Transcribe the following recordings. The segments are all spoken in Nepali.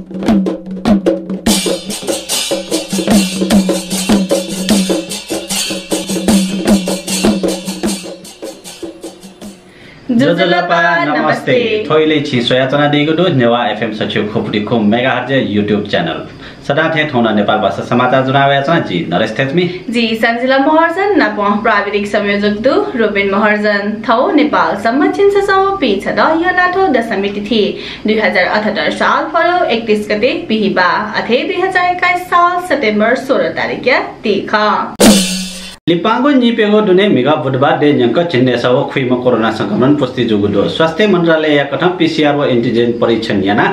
जुजुलपा नमस्ते थोइले छि सोयाचना दिगो दु नेवा एफएम सचिव खोपडीको मेगाहर्ज युट्युब च्यानल सदा थे ठौना नेपाल भाषा समाचार जुनावे छ जी नरेश थेचमी जी संजिला महर्जन नप प्राविधिक संयोजक दु रुबिन महर्जन थौ नेपाल सम्म छिन्छ सम पिछ द यो नाठो दशमी तिथि 2078 साल फलो 31 गते बिहिबा अथे 2021 साल सेप्टेम्बर 16 तारिख तिखा लिपांगो निपेगो दुने मेगा बुधबार दे न्यंक छिन्ने सव खुइमा कोरोना संक्रमण पुष्टि जुगुदो स्वास्थ्य मंत्रालय या कथम पीसीआर व एंटीजन परीक्षण याना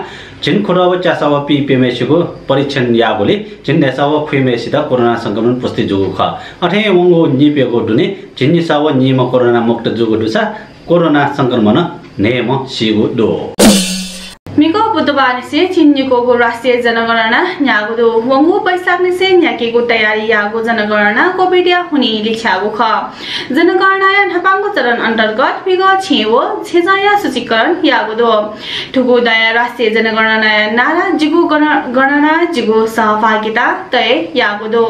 छिन खुराव चासव पीपीएमएसको परीक्षण यागोले छिन्ने सव खुइमेसित कोरोना संक्रमण पुष्टि जुगु ख अथे वंगो निपेगो दुने छिन्ने सव निम कोरोना मुक्त जुगुदुसा कोरोना संक्रमण नेम सिगुदो मिको बुधबार से चिन्नेको राष्ट्रिय जनगणना न्यागो वंगु बैशाख से न्याकेको तयारी यागो जनगणना कोभिडिया हुने लिख्यागो ख जनगणना नपांगो चरण अन्तर्गत मिगो छेवो छेजाया सूचीकरण यागो दो ठुगो दया राष्ट्रिय जनगणना नारा जिगु गणना जिगु सहभागिता तय यागो दो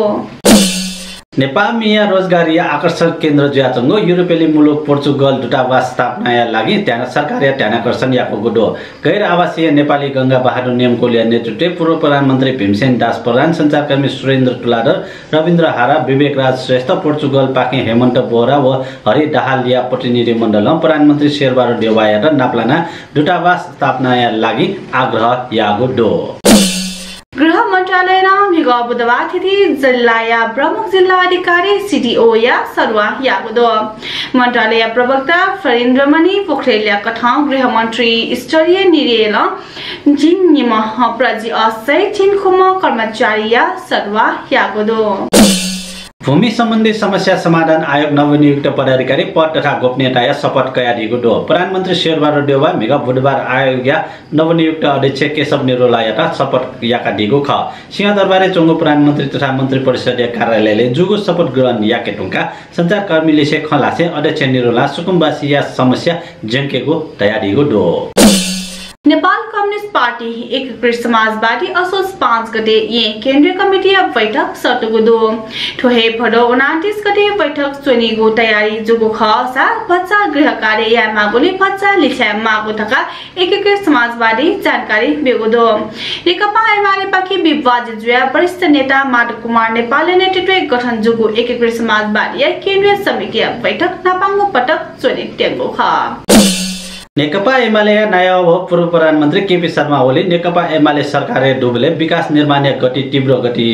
नेपाल मिया रोजगारी आकर्षण केन्द्र ज्याचंगो युरोपेली मुलुक पोर्चुगल दूतावास स्थापनाया लागि त्यहाँ सरकारी ध्यानाकर्षण याको गुडो गैर आवासीय नेपाली गंगा बहादुर नेमकोलिया नेतृत्व पूर्व प्रधानमन्त्री भीमसेन दास प्रधान संचारकर्मी सुरेन्द्र तुलाधर रविन्द्र हारा विवेक राज श्रेष्ठ पोर्चुगल पाके हेमन्त बोहरा व हरि दाहालिया प्रतिनिधि मण्डल प्रधानमन्त्री शेरबहादुर देउवाया र नाप्लाना दूतावास स्थापनाया लागि आग्रह यागो दो गृह मंत्रालय मिगो बुधबार तिथि जिल्लाया प्रमुख जिल्ला अधिकारी सीडीओ या सरुवा यागुदो मंत्रालय प्रवक्ता फरिन्द्रमणि पोखरेलया कथा गृह मंत्री स्तरीय निर्णय जिन निम प्रजि असै छिन खुम कर्मचारी या सरुवा यागुदो भूमि सम्बन्धी समस्या समाधान आयोग नवनियुक्त पदाधिकारी पद तथा गोपनीयता शपथ कयादिको दो प्रधानमन्त्री शेरबहादुर देउवा मेगा बुधबार आयोग या नवनियुक्त अध्यक्ष केशव निरोलाया शपथ याका दिगो ख सिंहदरबारे चोंगो प्रधानमन्त्री तथा मन्त्री परिषदीय कार्यालयले जुगु शपथ ग्रहण याकेटुङका संचारकर्मीले से खलासे अध्यक्ष निरोला सुकुम्बासी या समस्या जंकेको तयारीको दो नेपाल कम्युनिस्ट पार्टी एकीकृत समाजवादी असोज 5 गते ये केन्द्रीय कमिटी बैठक सटुगु दो ठोहे फडो 29 गते बैठक चुनिगु तयारी जुगु खसा बच्चा गृह कार्य या मागोले बच्चा लिख्या मागु थका एकीकृत समाजवादी जानकारी बेगु दो नेकपा एमाले पाकी विवादित जुया वरिष्ठ नेता माधव कुमार नेपालले नेतृत्व गठन जुगु एकीकृत समाजवादी केन्द्रीय समिति बैठक नापांगु पटक चुनि टेंगु ख नेकपा एमाले नयाँ पूर्व प्रधानमन्त्री केपी शर्मा ओली नेकपा एमाले सरकारले डुबले विकास निर्माण गति तीव्र गति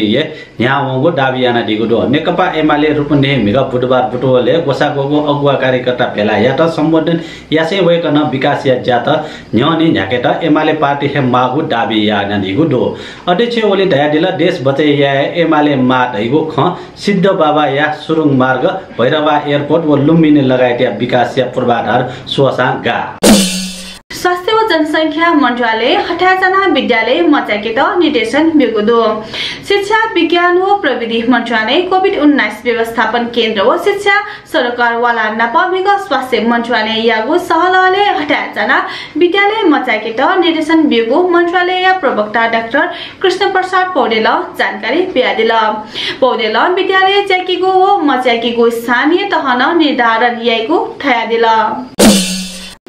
यहाँ वंगो दाबी याना दिगो दो नेकपा एमाले रूपन्देही मिगा बुधबार बुटोले गोसागोगो अगुवा कार्यकर्ता भेला या त सम्बोधन यासे वयकन विकास या जात न्यनि झ्याकेट एमाले पार्टी हे मागु दाबी याना दिगो दो अध्यक्ष ओली दयादिला देश बचे या एमाले मा दैगो ख सिद्ध बाबा या सुरुङ मार्ग भैरवा एयरपोर्ट व लुम्बिनी लगायत विकास या पूर्वाधार सोसा गा स्वास्थ्य व जनसंख्या मंत्रालय 28 जना विद्यालय मचाकेट निर्देशन बेगुदो शिक्षा विज्ञान व प्रविधि मंत्रालय कोभिड-19 व्यवस्थापन केन्द्र व शिक्षा सरकार वाला नपामिक स्वास्थ्य मंत्रालय यागो सहलले 28 जना विद्यालय मचाकेट निर्देशन बेगु मंत्रालय प्रवक्ता डाक्टर कृष्ण प्रसाद पौडेल जानकारी दिल पौडेल विद्यालय च्याकीगो व मचाकीगो स्थानीय तहन निर्धारण यागो ठया दिल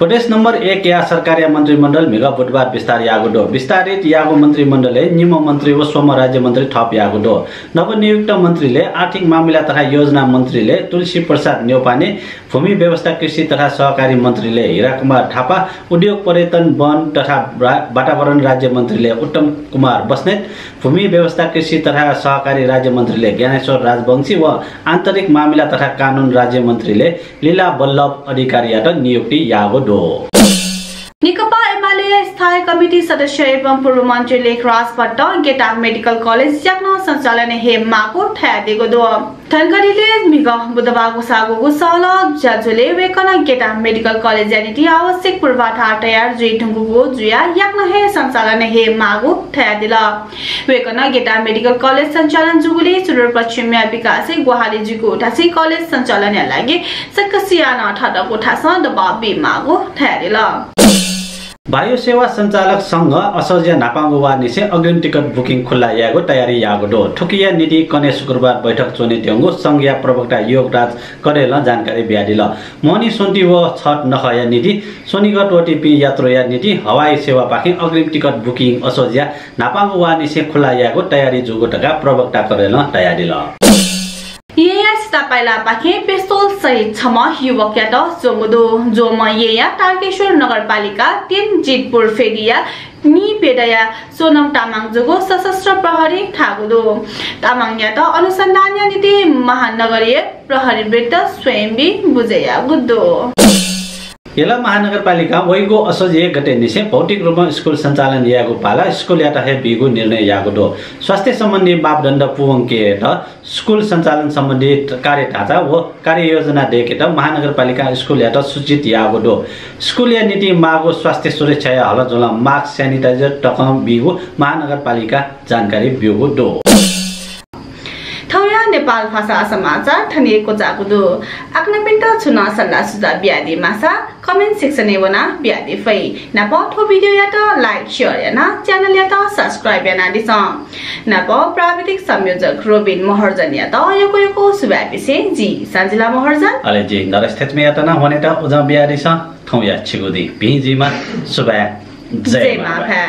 प्रदेश नंबर 1 या सरकारी मंत्रिमंडल मेगा बुधबार विस्तार यागुदो विस्तारित यागो मंत्रिमंडलले निम मंत्री व श्रम राज्य मंत्री थप यागुदो नवनियुक्त मंत्रीले आर्थिक मामिला तथा योजना मंत्रीले तुलसी प्रसाद न्यौपाने भूमि व्यवस्था कृषि तथा सहकारी मंत्रीले हिराकुमार थापा उद्योग पर्यटन वन तथा वातावरण राज्य मंत्रीले उत्तम कुमार बस्नेत भूमि व्यवस्था कृषि तथा सहकारी राज्य मंत्रीले ज्ञानेश्वर राजवंशी व आन्तरिक मामिला तथा कानून राज्य मंत्रीले लीला बल्लभ अधिकारीबाट नियुक्ति यागो नेकपा एमाले स्थायी कमिटी सदस्य एवं पूर्व मंत्री लेखराज भट्ट गेटा मेडिकल कॉलेज जाग्न संचालन हे माको ठया दिगो दो थनगढीले मिगा बुधबारको सागोको सल ज्याजुले वेकन गेटा मेडिकल कॉलेज जानिटी आवश्यक पूर्वाधार तयार जुई ढुंगुको जुया याग्न हे संचालन हे मागो ठया दिल वेकन गेटा मेडिकल कॉलेज संचालन जुगुले सुदूर पश्चिम विकास गुवाहाटी जुगु ठासी कॉलेज संचालन लागि सकसियाना ठडको ठास दबाव बे मागो ठया दिल वायु सेवा संचालक संघ असोजिया नापाङ्गुवा निसे अग्रिम टिकट बुकिङ खुल्ला यागो तयारी यागो ठुकिया नीति कने शुक्रबार बैठक चोने त्योंगो संघीय प्रवक्ता योगराज करेल जानकारी ब्याडिल मनी सोन्टी व छट नखया नीति सोनिगत ओटीपी यात्रोया नीति हवाई सेवा पाखि अग्रिम टिकट बुकिङ असोजिया नापाङ्गुवा निसे खुल्ला यागो तयारी जुगोटका प्रवक्ता करेल तयारील पाइला पाखे पेस्तोल सहित छम युवक यात जोमुदो जोम येया तारकेश्वर नगरपालिका 3 जितपुर फेडिया नि पेडया सोनम तामाङ जोगो सशस्त्र प्रहरी ठागुदो तामाङ यात अनुसन्धान नीति महानगरीय प्रहरी वृत्त स्वयंबी बुझेया गुद्दो येला महानगरपालिका वैगो असोजिए गते निसे भौतिक रूपमा स्कुल सञ्चालन यागो पाला स्कुल यात हे बिगु निर्णय यागो दो स्वास्थ्य सम्बन्धी मापदण्ड पुवंके त स्कुल सञ्चालन सम्बन्धी कार्य ढाँचा व कार्य योजना देखेत महानगरपालिका स्कुल यात सूचित यागो दो स्कुल या नीति मागो स्वास्थ्य सुरक्षा या हल जोला मास्क सैनिटाइजर टकम बिगु महानगरपालिका जानकारी बिगु दो थौया नेपाल भाषा समाचार थनिएको जागुदो आक्नपिन्ट छुना सल्लाह सुझाव ब्यादी मासा कमेन्ट सेक्सन एवना ब्यादी फै नप थो भिडियो यात लाइक शेयर याना च्यानल यात सब्स्क्राइब याना दिस नप प्राविधिक संयोजक रोबिन महर्जन यात यको सुब्यापिसे जी सञ्जिला महर्जन अले जी नरस्थेतमे यात न होनेटा उजा ब्यादी स थौया छिगुदी पिजीमा सुब्या जय माभा